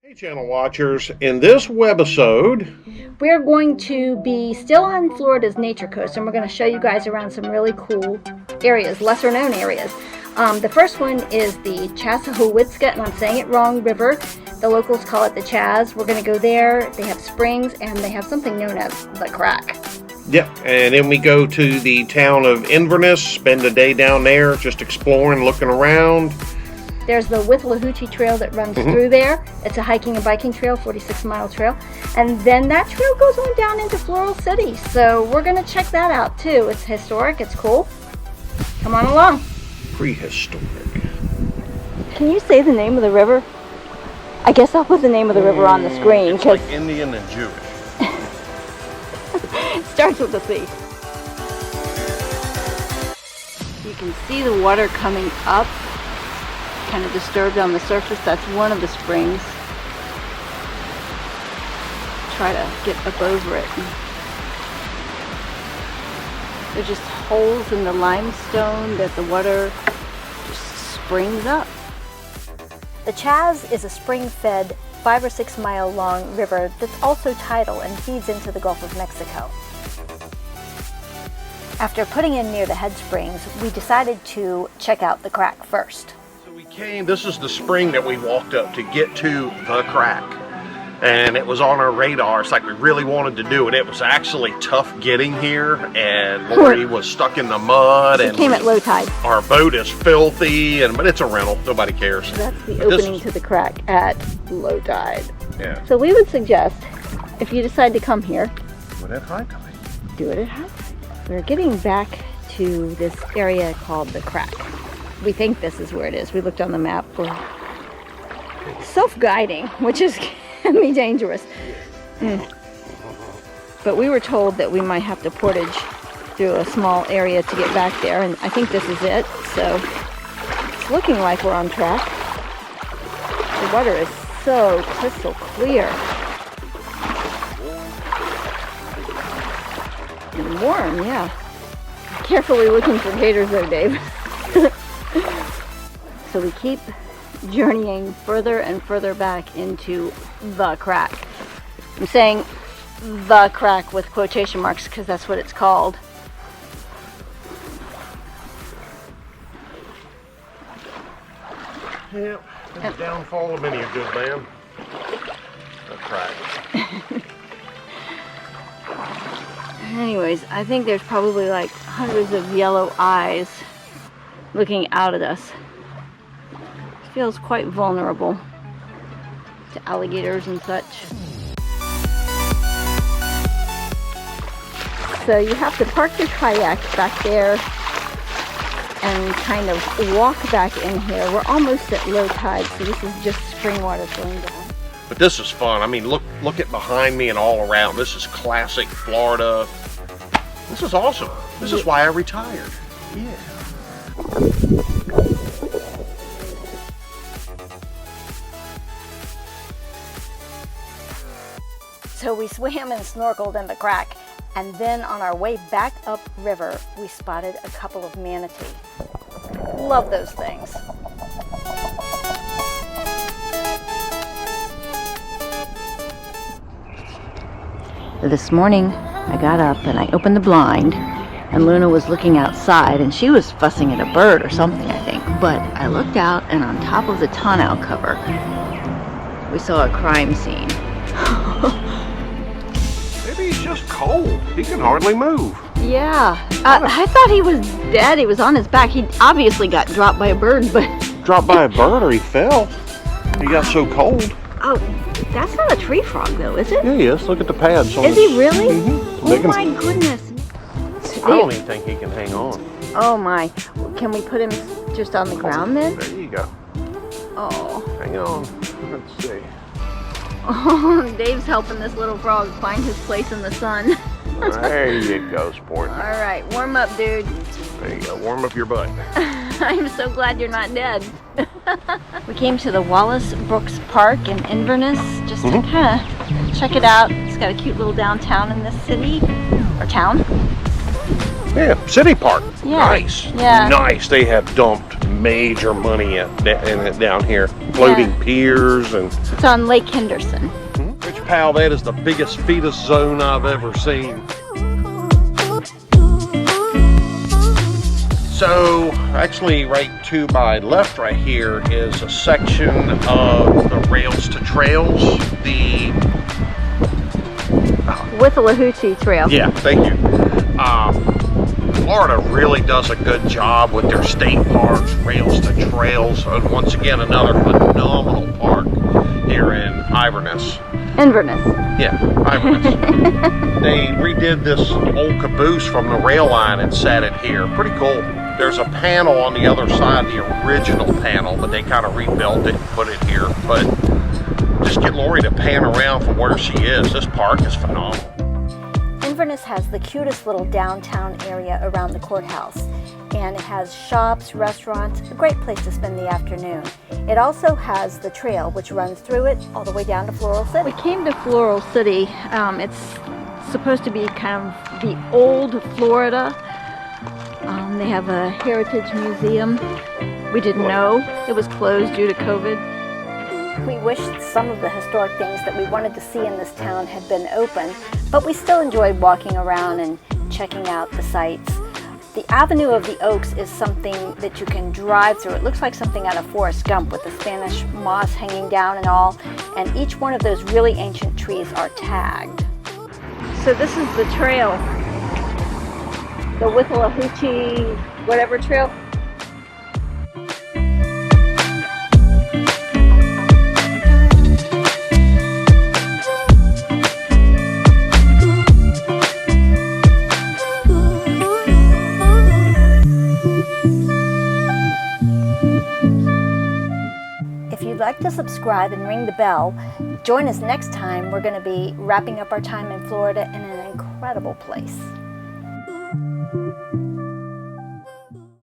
Hey channel watchers, in this webisode we're going to be still on Florida's Nature Coast, and we're going to show you guys around some really cool areas, lesser known areas. The first one is the Chassahowitzka, and I'm saying it wrong, River. The locals call it the Chaz. We're going to go there. They have springs and they have something known as the crack. Yep, and then we go to the town of Inverness, spend a day down there just exploring, looking around. There's the Withlahoochee Trail that runs through there. It's a hiking and biking trail, 46-mile trail. And then that trail goes on down into Floral City. So we're going to check that out too. It's historic. It's cool. Come on along. Prehistoric. Can you say the name of the river? I guess I'll put the name of the river on the screen. It's like Indian and Jewish. It starts with a C. You can see the water coming up. Kind of disturbed on the surface. That's one of the springs. Try to get up over it. There's just holes in the limestone that the water just springs up. The Chaz is a spring-fed 5 or 6 mile long river that's also tidal and feeds into the Gulf of Mexico. After putting in near the head springs, we decided to check out the crack first. This is the spring that we walked up to get to the crack, and it was on our radar. It's like we really wanted to do it. It was actually tough getting here, and Lori was stuck in the mud. It came at low tide. Our boat is filthy, but it's a rental. Nobody cares. That's the opening to the crack at low tide. Yeah. So we would suggest, if you decide to come here, do it at high tide. Do it at high tide. We're getting back to this area called the crack. We think this is where it is. We looked on the map. We're self-guiding, which can be dangerous. But we were told that we might have to portage through a small area to get back there, and I think this is it. So it's looking like we're on track. The water is so crystal clear. And warm, yeah. Carefully looking for gators though, Dave. So we keep journeying further and further back into the crack. I'm saying the crack with quotation marks because that's what it's called. Yep, the downfall of many a good man. The crack. Anyways, I think there's probably like hundreds of yellow eyes looking out at us. It feels quite vulnerable to alligators and such. So you have to park your kayak back there and kind of walk back in here. We're almost at low tide, so this is just spring water flowing down. But this is fun. I mean, look at behind me and all around. This is classic Florida. This is awesome. This is why I retired. Yeah. So we swam and snorkeled in the crack, and then on our way back up river, we spotted a couple of manatee. Love those things. This morning, I got up and I opened the blind, and Luna was looking outside, and she was fussing at a bird or something, I think. But I looked out, and on top of the tonneau cover, we saw a crime scene. Maybe he's just cold. He can hardly move. Yeah, I thought he was dead. He was on his back. He obviously got dropped by a bird, but... Dropped by a bird or he fell. He got so cold. Oh, that's not a tree frog though, is it? Yeah, he is. Look at the pads. Is he really? Oh my goodness. I don't even think he can hang on. Oh my. Can we put him just on the ground then? There you go. Oh. Hang on. Let's see. Oh, Dave's helping this little frog find his place in the sun. There you go, sport. All right, warm up, dude. There you go. Warm up your butt. I'm so glad you're not dead. We came to the Wallace Brooks Park in Inverness just to kind of check it out. It's got a cute little downtown in this city, or town. Yeah, city park. Yeah. Nice. Yeah. Nice. They have dumped major money in it down here. Floating piers and... It's on Lake Henderson. Rich pal, that is the biggest fetus zone I've ever seen. So, actually, right to my left right here is a section of the Rails to Trails, the Withlacoochee Trail. Yeah, thank you. Florida really does a good job with their state parks, Rails to Trails, and once again, another phenomenal park here in Inverness. Inverness. Yeah, Inverness. They redid this old caboose from the rail line and set it here. Pretty cool. There's a panel on the other side, the original panel, but they kind of rebuilt it and put it here. But just get Lori to pan around from where she is. This park is phenomenal. Inverness has the cutest little downtown area around the courthouse, and it has shops, restaurants, a great place to spend the afternoon. It also has the trail which runs through it all the way down to Floral City. We came to Floral City. It's supposed to be kind of the old Florida. They have a heritage museum. We didn't know it was closed due to COVID. We wish some of the historic things that we wanted to see in this town had been open, but we still enjoyed walking around and checking out the sights. The Avenue of the Oaks is something that you can drive through. It looks like something out of Forrest Gump with the Spanish moss hanging down and all, and each one of those really ancient trees are tagged. So this is the trail, the Withlacoochee whatever trail. If you'd like to subscribe and ring the bell, join us next time. We're going to be wrapping up our time in Florida in an incredible place.